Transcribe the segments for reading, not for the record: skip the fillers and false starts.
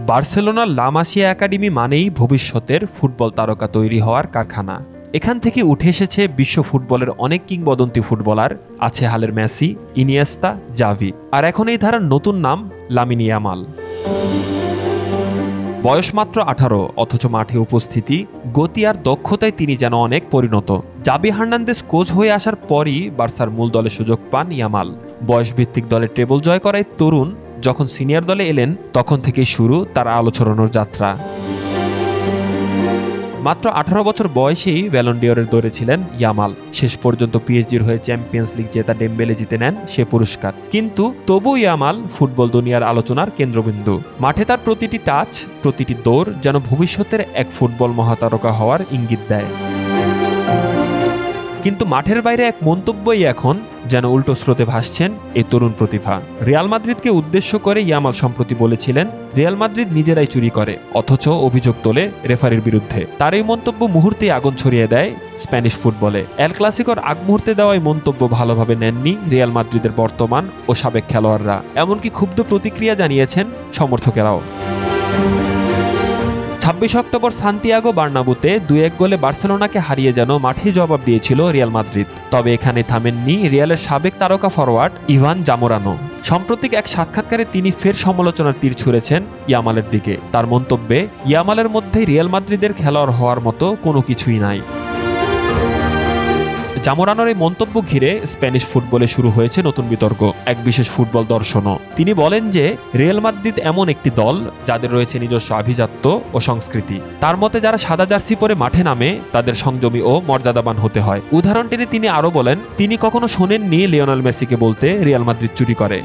বার্সেলোনার লা Masia academy মানেই ভবিষ্যতের ফুটবল তারকা তৈরি হওয়ার কারখানা। এখান থেকে উঠে এসেছে বিশ্ব ফুটবলের অনেক কিংবদন্তি ফুটবলার। আছে হালের মেসি, ইনিয়েস্তা, জাভি, আর এখন এই ধারার নতুন নাম লামিন ইয়ামাল। বয়স মাত্র 18, অথচ মাঠে উপস্থিতি, গতি আর দক্ষতায় তিনি যেন অনেক পরিণত। জাভি হার্নান্দেজ কোচ হয়ে আসার পরই বার্সার মূল দলে সুযোগ পান ইয়ামাল। বয়সভিত্তিক দলে ট্রেবল জয় করায় তরুণ, যখন সিনিয়র দলে এলেন তখন থেকেই শুরু তার আলো ছড়ানোর যাত্রা। মাত্র 18 বছর বয়সেই ব্যালন ডিওরের দৌড়ে ছিলেন ইয়ামাল। শেষ পর্যন্ত পিএসজির হয়ে চ্যাম্পিয়ন্স লিগ জেতা ডেম্বেলে জিতে নেন সে পুরস্কার। কিন্তু তবু ইয়ামাল ফুটবল দুনিয়ার আলোচনার কেন্দ্রবিন্দু। মাঠে তার প্রতিটি টাচ, প্রতিটি দৌড় যেন ভবিষ্যতের এক ফুটবল মহাতারকা হওয়ার ইঙ্গিত দেয়। কিন্তু মাঠের বাইরে এক মন্তব্যই এখন যেন উল্টো স্রোতে ভাসছেন এই তরুণ প্রতিভা। রিয়াল মাদ্রিদকে উদ্দেশ্য করে ইয়ামাল সম্প্রতি বলেছিলেন, রিয়াল মাদ্রিদ নিজেরাই চুরি করে, অথচ অভিযোগ তোলে রেফারির বিরুদ্ধে। তার এই মন্তব্য মুহূর্তেই আগুন ছড়িয়ে দেয় স্প্যানিশ ফুটবলে। এল ক্লাসিকোর আগ মুহূর্তে দেওয়া এই মন্তব্য ভালোভাবে নেননি রিয়াল মাদ্রিদের বর্তমান ও সাবেক খেলোয়াড়রা। এমনকি ক্ষুব্ধ প্রতিক্রিয়া জানিয়েছেন সমর্থকেরাও। 26 অক্টোবর সান্তিয়াগো বার্নাবুতে 2-1 গোলে বার্সেলোনাকে হারিয়ে যেন মাঠেই জবাব দিয়েছিল রিয়াল মাদ্রিদ। তবে এখানে থামেননি রিয়ালের সাবেক তারকা ফরওয়ার্ড ইভান জামোরানো। সাম্প্রতিক এক সাক্ষাৎকারে তিনি ফের সমালোচনার তীর ছুঁড়েছেন ইয়ামালের দিকে। তার মন্তব্যে, ইয়ামালের মধ্যে রিয়াল মাদ্রিদের খেলোয়াড় হওয়ার মতো কোনো কিছুই নাই। জামোরানোর এই মন্তব্য ঘিরে স্প্যানিশ ফুটবলে শুরু হয়েছে নতুন বিতর্ক, এক বিশেষ ফুটবল দর্শনও। তিনি বলেন যে রিয়াল মাদ্রিদ এমন একটি দল যাদের রয়েছে নিজস্ব আভিজাত্য ও সংস্কৃতি। তার মতে যারা সাদা জার্সি পরে মাঠে নামে তাদের সংযমী ও মর্যাদাবান হতে হয়। উদাহরণ টেনে তিনি আরও বলেন, তিনি কখনো শোনেননি লিওনেল মেসিকে বলতে রিয়াল মাদ্রিদ চুরি করে।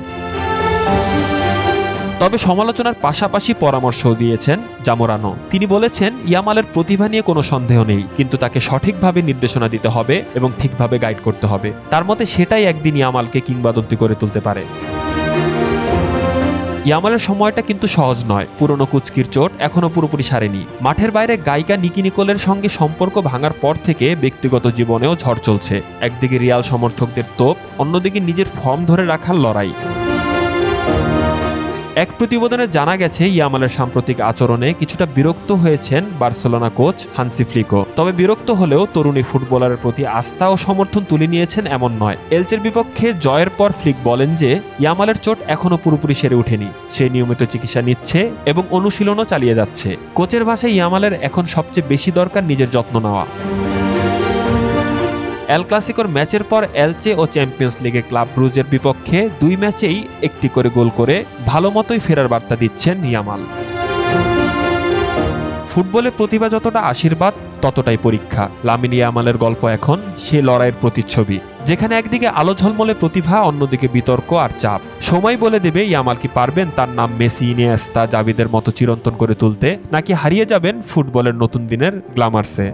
তবে সমালোচনার পাশাপাশি পরামর্শও দিয়েছেন জামোরানো। তিনি বলেছেন, ইয়ামালের প্রতিভা নিয়ে কোনো সন্দেহ নেই, কিন্তু তাকে সঠিকভাবে নির্দেশনা দিতে হবে এবং ঠিকভাবে গাইড করতে হবে। তার মতে সেটাই একদিন ইয়ামালকে কিংবদন্তি করে তুলতে পারে। ইয়ামালের সময়টা কিন্তু সহজ নয়। পুরনো কুচকির চোট এখনও পুরোপুরি সারেনি। মাঠের বাইরে গায়িকা নিকি নিকোলের সঙ্গে সম্পর্ক ভাঙার পর থেকে ব্যক্তিগত জীবনেও ঝড় চলছে। একদিকে রিয়াল সমর্থকদের তোপ, অন্যদিকে নিজের ফর্ম ধরে রাখার লড়াই। এক প্রতিবেদনে জানা গেছে, ইয়ামালের সাম্প্রতিক আচরণে কিছুটা বিরক্ত হয়েছেন বার্সেলোনা কোচ হান্সি ফ্লিকও। তবে বিরক্ত হলেও তরুণী ফুটবলারের প্রতি আস্থা ও সমর্থন তুলে নিয়েছেন এমন নয়। এলচের বিপক্ষে জয়ের পর ফ্লিক বলেন যে ইয়ামালের চোট এখনও পুরোপুরি সেরে ওঠেনি, সে নিয়মিত চিকিৎসা নিচ্ছে এবং অনুশীলনও চালিয়ে যাচ্ছে। কোচের ভাষায় ইয়ামালের এখন সবচেয়ে বেশি দরকার নিজের যত্ন নেওয়া। এল ক্লাসিকোর ম্যাচের পর এলচে ও চ্যাম্পিয়ন্স লিগে ক্লাব ব্রুজের বিপক্ষে 2 ম্যাচেই একটি করে গোল করে ভালো মতোই ফেরার বার্তা দিচ্ছেন ইয়ামাল। ফুটবলে প্রতিভা যতটা আশীর্বাদ, ততটাই পরীক্ষা। লামিন ইয়ামালের গল্প এখন সেই লড়াইয়ের প্রতিচ্ছবি, যেখানে একদিকে আলো ঝলমলে প্রতিভা, অন্যদিকে বিতর্ক আর চাপ। সময় বলে দেবে ইয়ামাল কি পারবেন তার নাম মেসি, ইনিয়েস্তা, জাভিদের মতো চিরন্তন করে তুলতে, নাকি হারিয়ে যাবেন ফুটবলের নতুন দিনের গ্ল্যামার্সে।